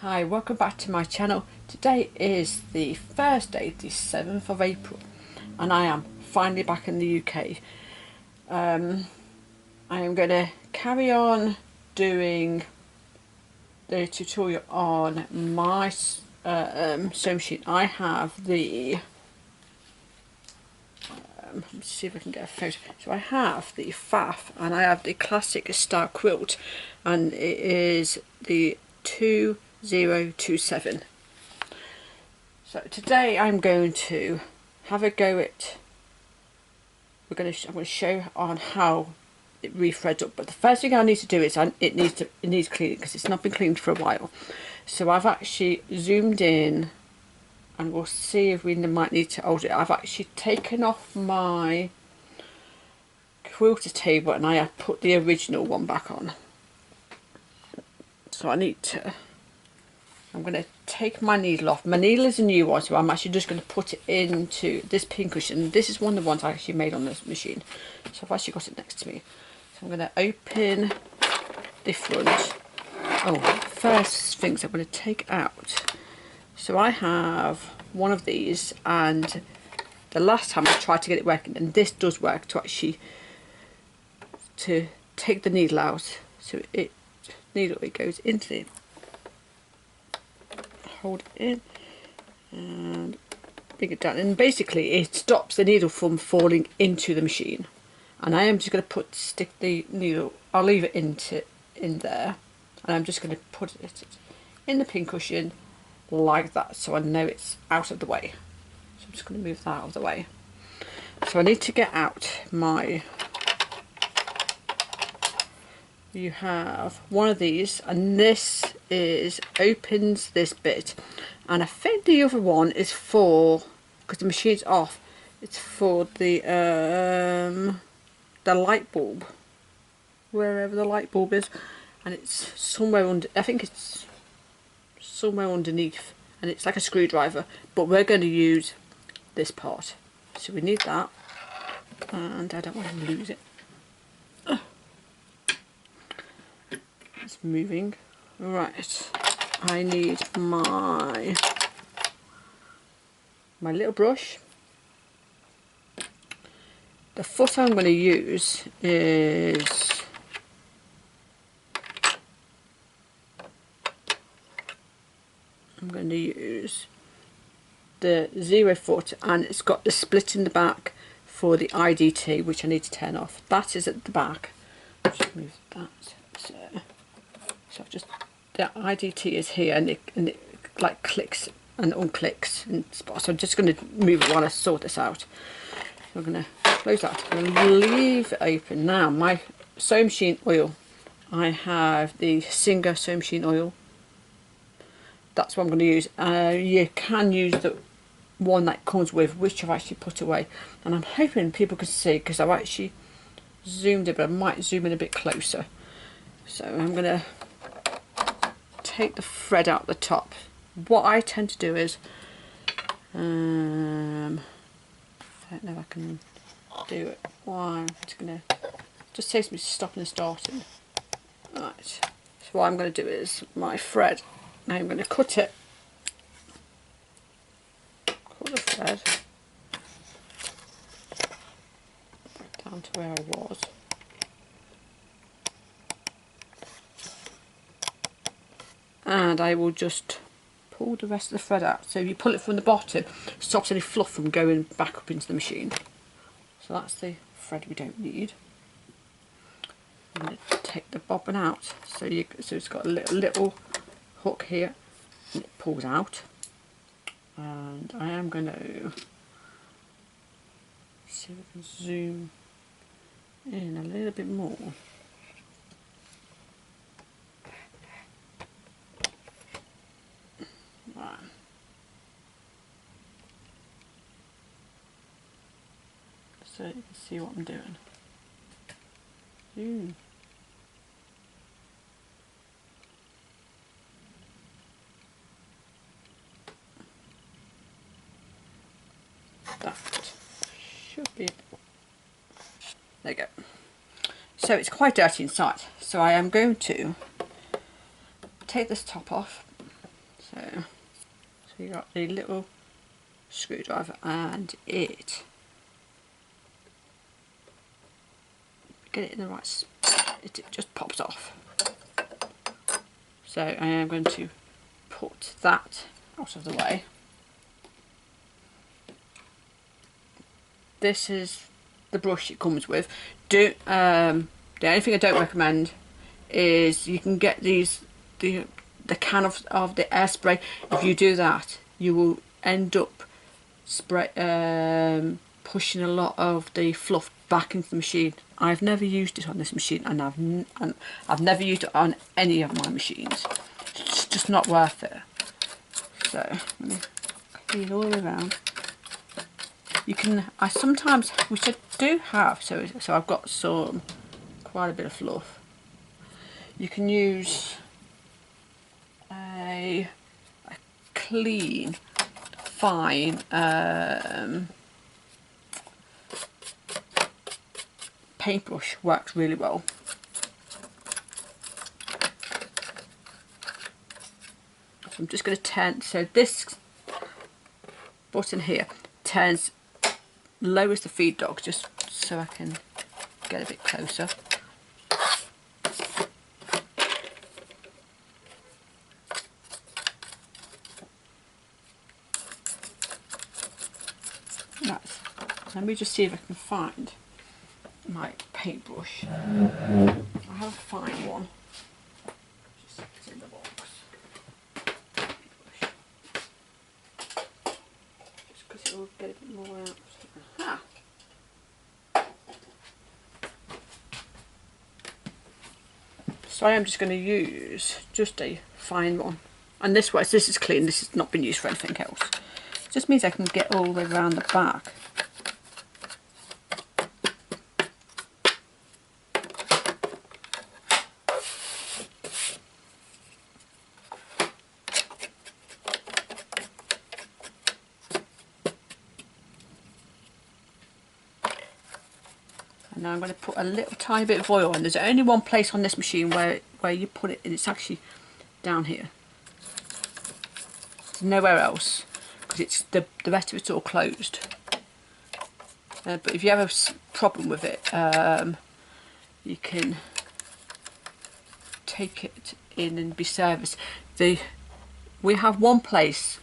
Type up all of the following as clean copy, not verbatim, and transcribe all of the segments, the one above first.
Hi, welcome back to my channel. Today is the Thursday, the 7th of April, and I am finally back in the UK. I am going to carry on doing the tutorial on my sewing machine. I have the let's see if I can get a photo. So I have the Pfaff and I have the classic style quilt, and it is the 2027. So today I'm going to have a go at. I'm going to show on how it rethreads up. But the first thing I need to do is it needs cleaning because it's not been cleaned for a while. So I've actually zoomed in, and we'll see if we might need to alter it. I've actually taken off my quilter table and I have put the original one back on. So I'm going to take my needle off. My needle is a new one, so I'm actually just going to put it into this pincushion. This is one of the ones I actually made on this machine. So I've actually got it next to me. So I'm going to open the front. Oh, first things I'm going to take out. So I have one of these, and the last time I tried to get it working, and this does work, to take the needle out. So it goes into it. Hold it in and bring it down, and basically it stops the needle from falling into the machine. And I am just going to stick the needle, I'll leave it in there, and I'm just going to put it in the pincushion like that, so I know it's out of the way. So I'm just going to move that out of the way. So I need to get out my, you have one of these, and this opens this bit, and I think the other one is for, because the machine's off, it's for the light bulb, wherever the light bulb is, and it's somewhere under, I think it's somewhere underneath, and it's like a screwdriver, but we're going to use this part, so we need that, and I don't want to lose it. It's moving. Right, I need my little brush. The foot I'm going to use is the 0 foot, and it's got the split in the back for the IDT, which I need to turn off. That is at the back. Just move that. So I've just, the IDT is here, and it like clicks and unclicks and spots. So I'm just going to move it while I sort this out. So I'm going to close that. I'm going to leave it open. Now my sewing machine oil, I have the Singer sewing machine oil. That's what I'm going to use. You can use the one that comes with, which I've actually put away, and I'm hoping people can see because I've actually zoomed in, but I might zoom in a bit closer. So I'm going to take the thread out the top. What I tend to do is, I don't know if I can do it. Why? I'm just going to, just saves me stopping and starting. Right. So what I'm going to do is my thread. Now I'm going to cut it. Cut the thread down to where I was. And I will just pull the rest of the thread out. So if you pull it from the bottom, it stops any fluff from going back up into the machine. So that's the thread we don't need. I'm going to take the bobbin out. So it's got a little hook here, and it pulls out. And I am going to see if I can zoom in a little bit more. Right. So you can see what I'm doing. Ooh. That should be it. There you go. So it's quite dirty inside, so I am going to take this top off, So you got the little screwdriver and it. Get it in the right spot, it just pops off. So I am going to put that out of the way. This is the brush it comes with. The only thing I don't recommend is you can get these the can of the airspray. If you do that, you will end up pushing a lot of the fluff back into the machine. I've never used it on this machine, and I've never used it on any of my machines. It's just not worth it. So let me clean all the way around. You can, I sometimes, which I do have, so I've got quite a bit of fluff. You can use a clean, fine paintbrush, works really well. So I'm just going to turn, so this button here lowers the feed dog, just so I can get a bit closer. Right, let me just see if I can find my paintbrush. I have a fine one. Just it's in the box. Paintbrush. Just because it will get a bit more out. Aha. So I am just going to use just a fine one. And this is clean, this has not been used for anything else. It just means I can get all the way around the back. And now I'm going to put a little tiny bit of oil on. There's only one place on this machine where you put it, and it's actually down here. There's nowhere else, because it's the rest of it's all closed. But if you have a problem with it, you can take it in and be serviced. We have one place,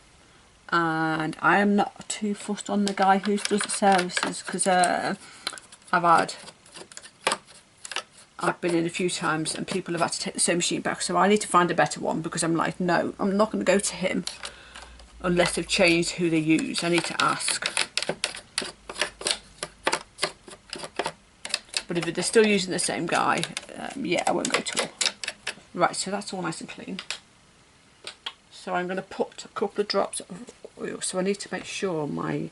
and I am not too fussed on the guy who does the services, because I've been in a few times and people have had to take the sewing machine back, so I need to find a better one, because I'm like, no, I'm not going to go to him unless they've changed who they use. I need to ask. But if they're still using the same guy, yeah, I won't go to him. Right, so that's all nice and clean. So I'm going to put a couple of drops of oil. So I need to make sure I'm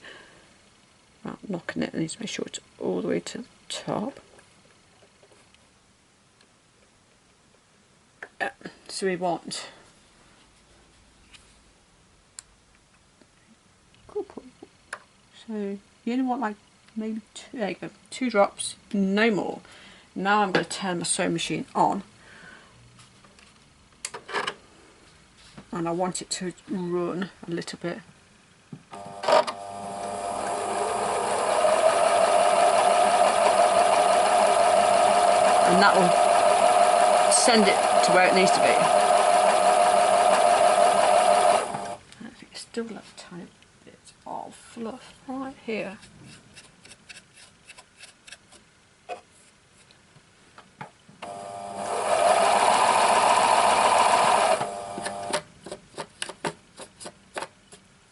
knocking it, I need to make sure it's all the way to the top. So we want so you only want like maybe two, there you go, 2 drops, no more. Now I'm going to turn my sewing machine on, and I want it to run a little bit. And that will send it to where it needs to be. I think it's still a tiny bit of fluff right here.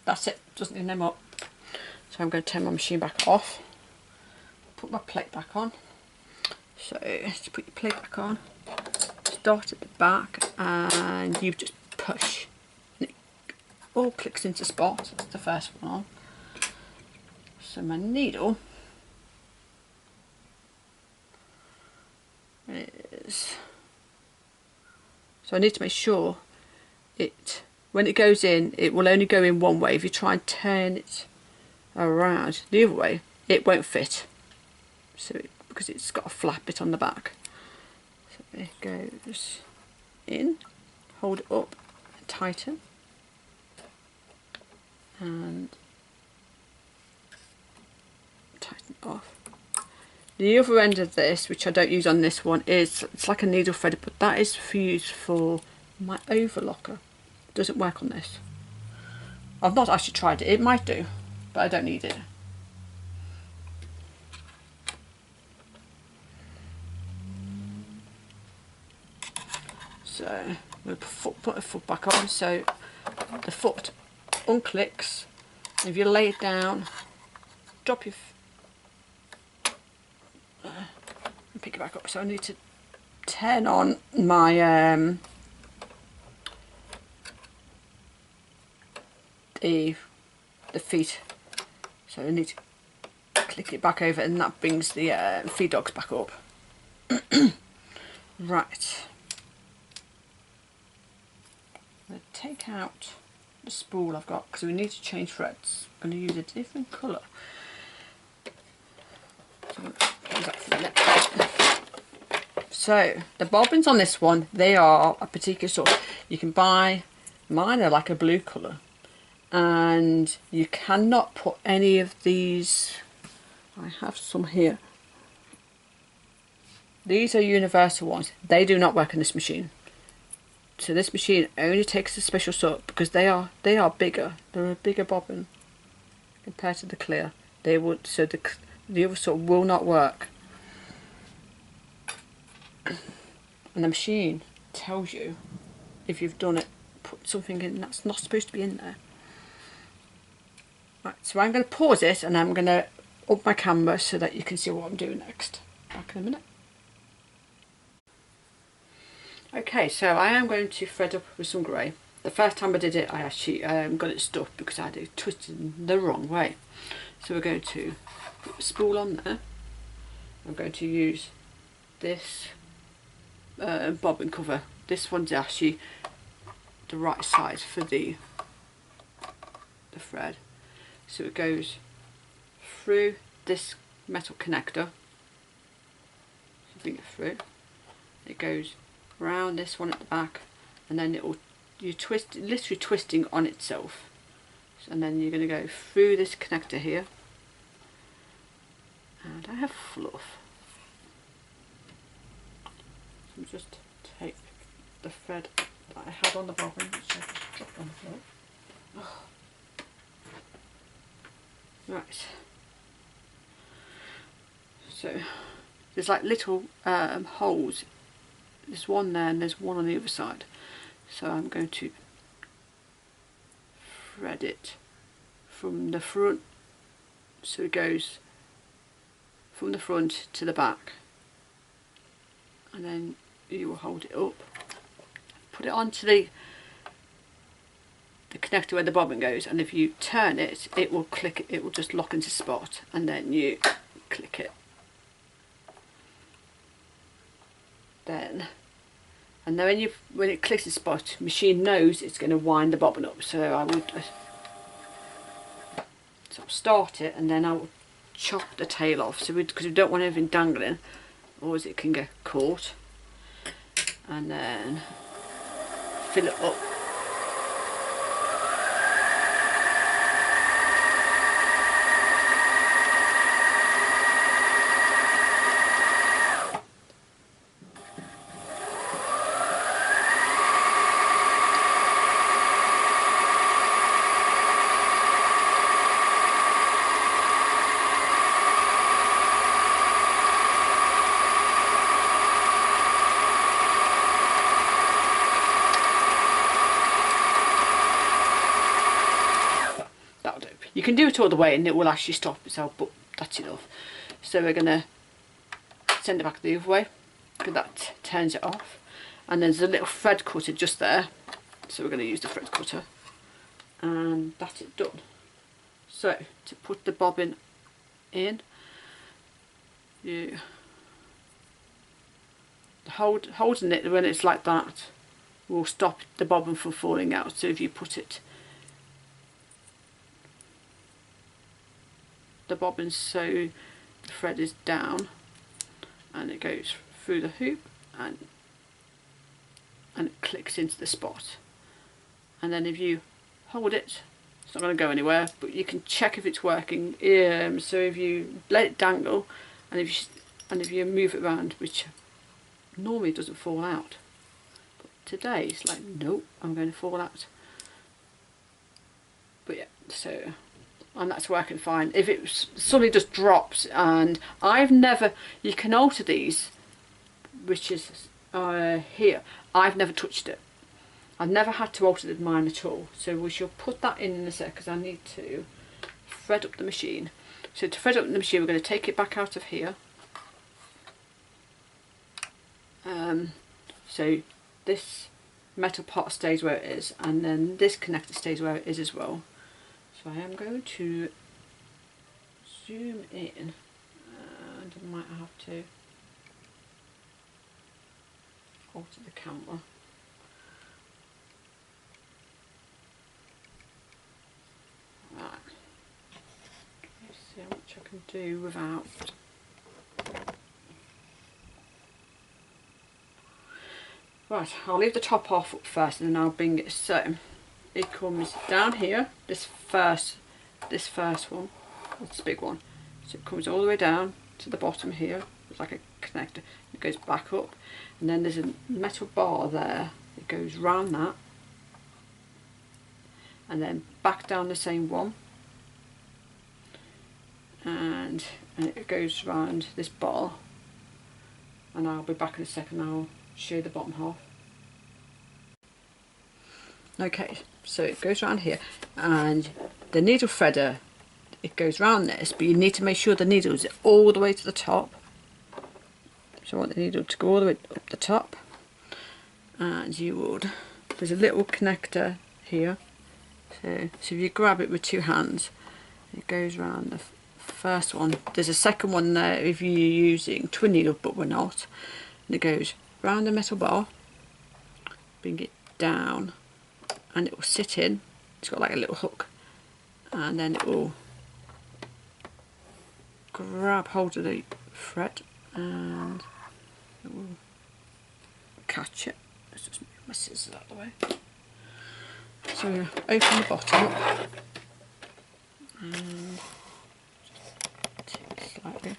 That's it, doesn't need no more. So I'm going to turn my machine back off, put my plate back on. So just put your plate back on, start at the back, and you just push and it all clicks into spot. That's the first one on. So my needle is, so I need to make sure when it goes in, it will only go in one way. If you try and turn it around the other way, it won't fit, so because it's got a flat bit on the back. So it goes in, hold it up and tighten. and tighten it off. The other end of this, which I don't use on this one, is it's like a needle threader, but that is used for my overlocker. It doesn't work on this. I've not actually tried it. It might do, but I don't need it. So we'll put the foot back on, so the foot unclicks. If you lay it down, drop your and pick it back up. So I need to turn on my the feet. So I need to click it back over, and that brings the feed dogs back up. Right. I'm going to take out the spool I've got because we need to change threads. I'm going to use a different colour. So the bobbins on this one, they are a particular sort. You can buy, mine are like a blue colour, and you cannot put any of these. I have some here. These are universal ones. They do not work on this machine. So this machine only takes a special sort because they are bigger. They're a bigger bobbin compared to the clear. They would, so the other sort will not work. And the machine tells you if you've done it, put something in that's not supposed to be in there. Right, so I'm going to pause it and I'm going to up my camera so that you can see what I'm doing next. Back in a minute. Okay, so I am going to thread up with some grey. The first time I did it, I actually got it stuck because I had it twisted the wrong way. So we're going to put the spool on there. I'm going to use this bobbin cover. This one's actually the right size for the thread. So it goes through this metal connector. So bring it through. It goes around this one at the back, and then you twist, literally twisting on itself. And then you're going to go through this connector here. And I have fluff. So just take the thread that I had on the bobbin, which I just dropped on the floor. Oh. Right. So there's like little holes. There's one there and there's one on the other side. So I'm going to thread it from the front, so it goes from the front to the back, and then you will hold it up, put it onto the connector where the bobbin goes, and if you turn it, it will click, it will just lock into spot, and then you click it. Then, and then when it clicks the spot, machine knows it's going to wind the bobbin up. So I would sort of start it, and then I will chop the tail off. So because we don't want anything dangling, or as it can get caught, and then fill it up. You can do it all the way and it will actually stop itself, but that's enough. So we're going to send it back the other way, because that turns it off. And there's a little thread cutter just there, so we're going to use the thread cutter, and that's it done. So to put the bobbin in, you holding it when it's like that will stop the bobbin from falling out. So if you put it, the bobbin so the thread is down and it goes through the hoop and it clicks into the spot, and then if you hold it it's not going to go anywhere, but you can check if it's working. So if you let it dangle, and if you move it around, which normally doesn't fall out, but today it's like, nope, I'm going to fall out. But yeah, so, and that's working fine. If it suddenly just drops, and you can alter these, which is here. I've never touched it. I've never had to alter mine at all. So we shall put that in a sec, because I need to thread up the machine. So to thread up the machine, we're going to take it back out of here. So this metal part stays where it is, and then this connector stays where it is as well. So I am going to zoom in, and I might have to alter the camera. Right. Let's see how much I can do without. Right, I'll leave the top off first, and then I'll bring it. So it comes down here. This first one, this big one. So it comes all the way down to the bottom here. It's like a connector. It goes back up, and then there's a metal bar there. It goes round that, and then back down the same one, and it goes round this bar. And I'll be back in a second. I'll show you the bottom half. Okay, so it goes around here, and the needle threader, it goes round this, but you need to make sure the needle is all the way to the top. So I want the needle to go all the way up the top, and there's a little connector here. So if you grab it with two hands, it goes round the first one. There's a second one there if you're using twin needle, but we're not. And it goes round the metal bar, bring it down, and it will sit in. It's got like a little hook, and then it will grab hold of the thread, and it will catch it. Let's just move my scissors out of the way. So open the bottom up, and just tip it slightly.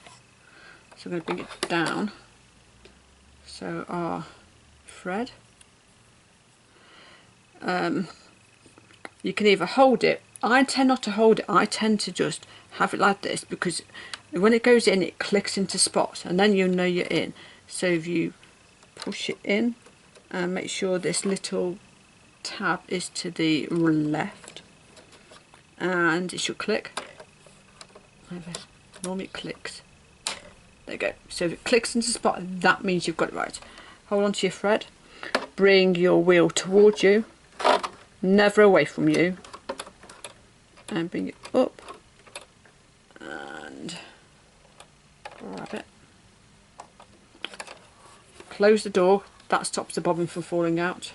So I'm going to bring it down. So our thread, you can either hold it. I tend not to hold it. I tend to just have it like this, because when it goes in, it clicks into spot, and then you know you're in. So if you push it in, and make sure this little tab is to the left, and it should click. Normally it clicks. There you go. So if it clicks into spot, that means you've got it right. Hold on to your thread, bring your wheel towards you, never away from you, and bring it up, and grab it. Close the door. That stops the bobbin from falling out,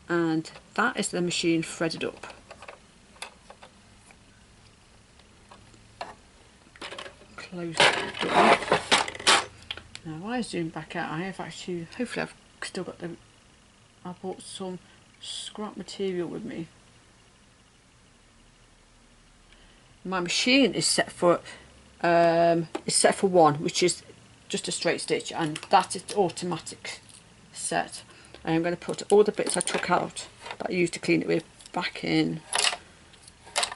and that is the machine threaded up. Close the door. Now I zoom back out, I have actually, hopefully I've still got I bought some scrap material with me. My machine is set for one, which is just a straight stitch, and that is automatic set. And I'm going to put all the bits I took out that I used to clean it with back in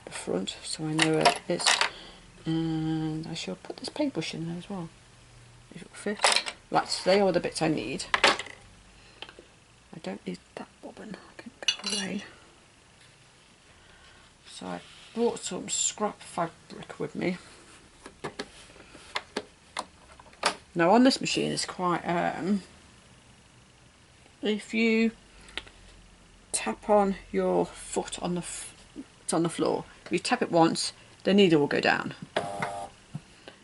the front, so I know where it is. And I shall put this paintbrush in there as well, if it will fit. Right, so they are the bits I need. I don't need that bobbin, I can go away. So I brought some scrap fabric with me. Now on this machine it's quite, if you tap on your foot on it's on the floor, if you tap it once, the needle will go down,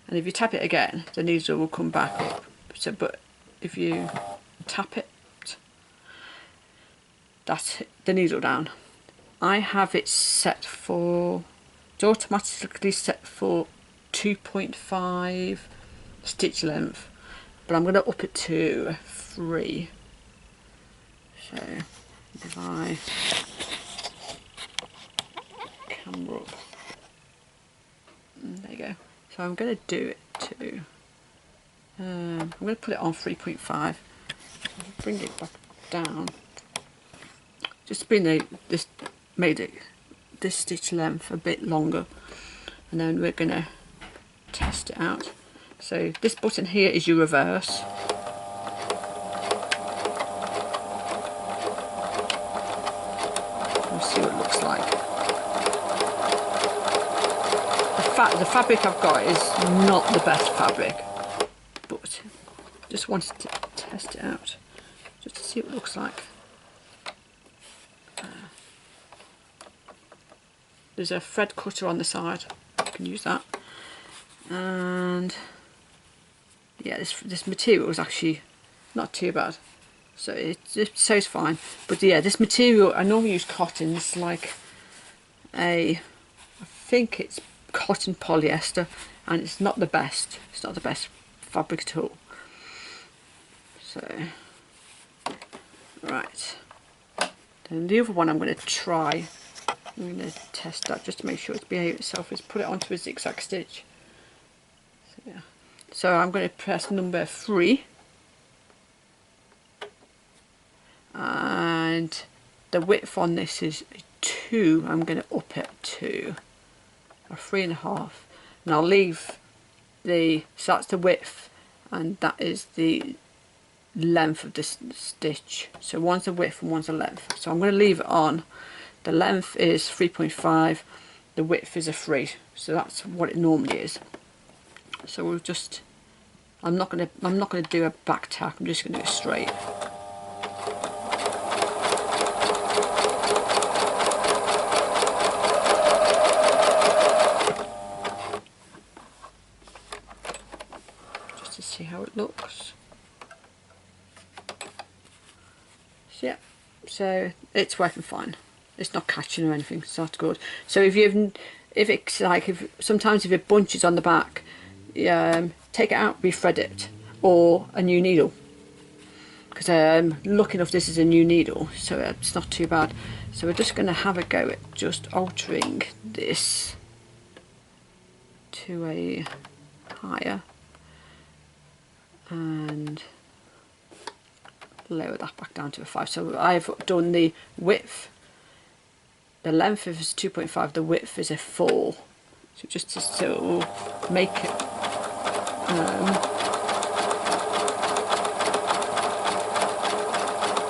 and if you tap it again, the needle will come back up. So, but if you tap it, that's the needle down. I have it set for, it's automatically set for 2.5 stitch length, but I'm going to up it to 3. So if I camera up. There you go. So I'm going to do it to, I'm going to put it on 3.5. Bring it back down. Just bring this stitch length a bit longer, and then we're going to test it out. So this button here is your reverse. Let's see what it looks like. The fabric I've got is not the best fabric, but just wanted to test it out just to see what it looks like. There's a thread cutter on the side, you can use that. And yeah, this material is actually not too bad, so it sews fine. But yeah, this material, I normally use cotton. It's like I think it's cotton polyester, and it's not the best. It's not the best fabric at all. So right, then the other one I'm going to try. I'm going to test that just to make sure it's behaved itself. Is put it onto a zigzag stitch. So, yeah. So I'm going to press number 3, and the width on this is 2. I'm going to up it to a 3.5, and I'll leave so that's the width, and that is the length of this stitch. So one's the width and one's the length. So I'm going to leave it on. The length is 3.5, the width is a 3, so that's what it normally is. So we'll just, I'm not going to do a back tack. I'm just going to do it straight. Just to see how it looks. So yeah, so it's working fine. It's not catching or anything, so that's good. So if sometimes if it bunches on the back, take it out, rethread it, or a new needle. Because lucky enough, this is a new needle, so it's not too bad. So we're just going to have a go at just altering this to a higher, and lower that back down to a 5. So I've done the width. The length is 2.5, the width is a 4. So just to sort of make it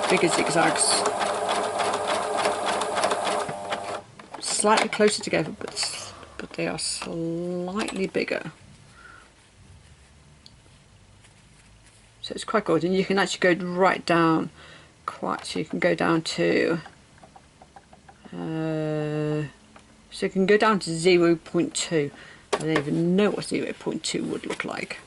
bigger zigzags. Slightly closer together, but they are slightly bigger. So it's quite good, and you can actually go right down so you can go down to so you can go down to 0.2. I don't even know what 0.2 would look like.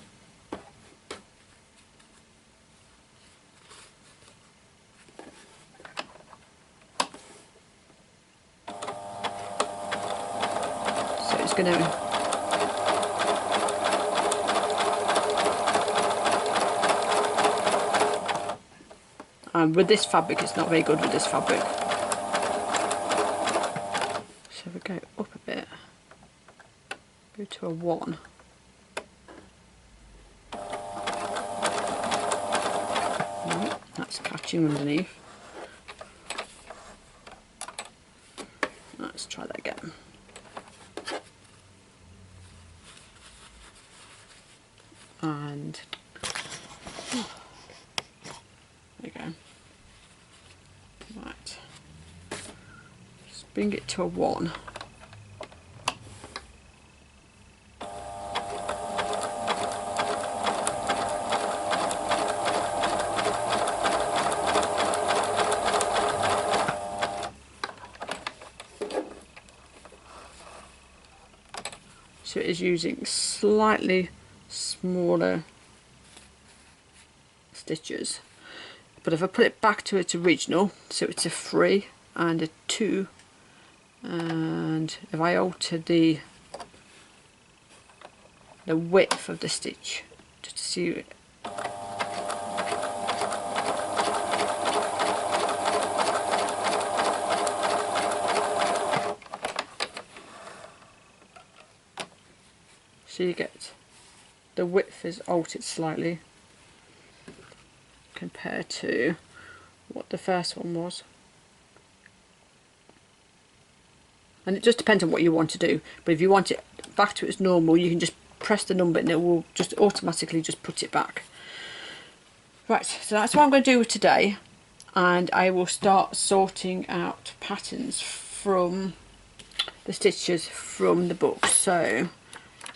So it's going to with this fabric, it's not very good with this fabric. So we go up a bit, go to a 1. That's catching underneath. Let's try that again. And there we go. Right. Just bring it to a 1. So it is using slightly smaller stitches, but if I put it back to its original, so it's a 3 and a 2, and if I alter the width of the stitch just to see it, So you get the width is altered slightly compared to what the first one was. And it just depends on what you want to do. But if you want it back to its normal, you can just press the number and it will just automatically just put it back. Right, so that's what I'm going to do today. And I will start sorting out patterns from the stitches from the book. So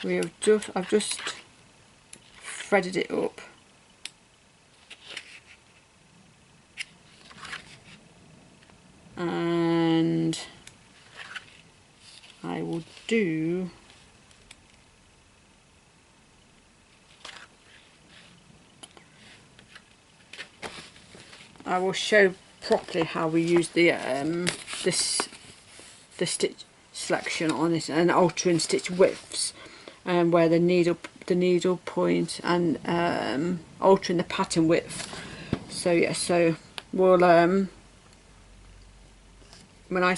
I've just threaded it up. And I will do I will show properly how we use the stitch selection on it and altering stitch widths, and where the needle point and altering the pattern width. So yeah, so we'll when I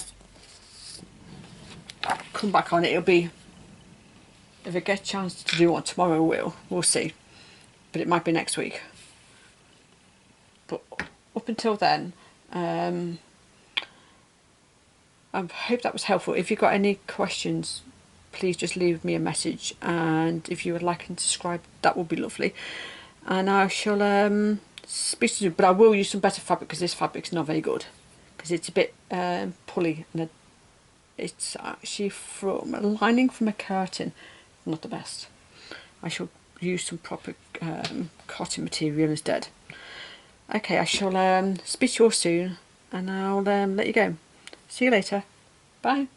come back on it, it'll be, if I get a chance to do one tomorrow, we'll see, but it might be next week. But up until then, I hope that was helpful. If you've got any questions, please just leave me a message, and if you would like to subscribe, that would be lovely. And I shall speak to you, but I will use some better fabric because this fabric's not very good, because it's a bit pulley, and it's actually from a lining from a curtain, not the best. I shall use some proper cotton material instead. Okay, I shall speak to you all soon, and I'll let you go. See you later. Bye.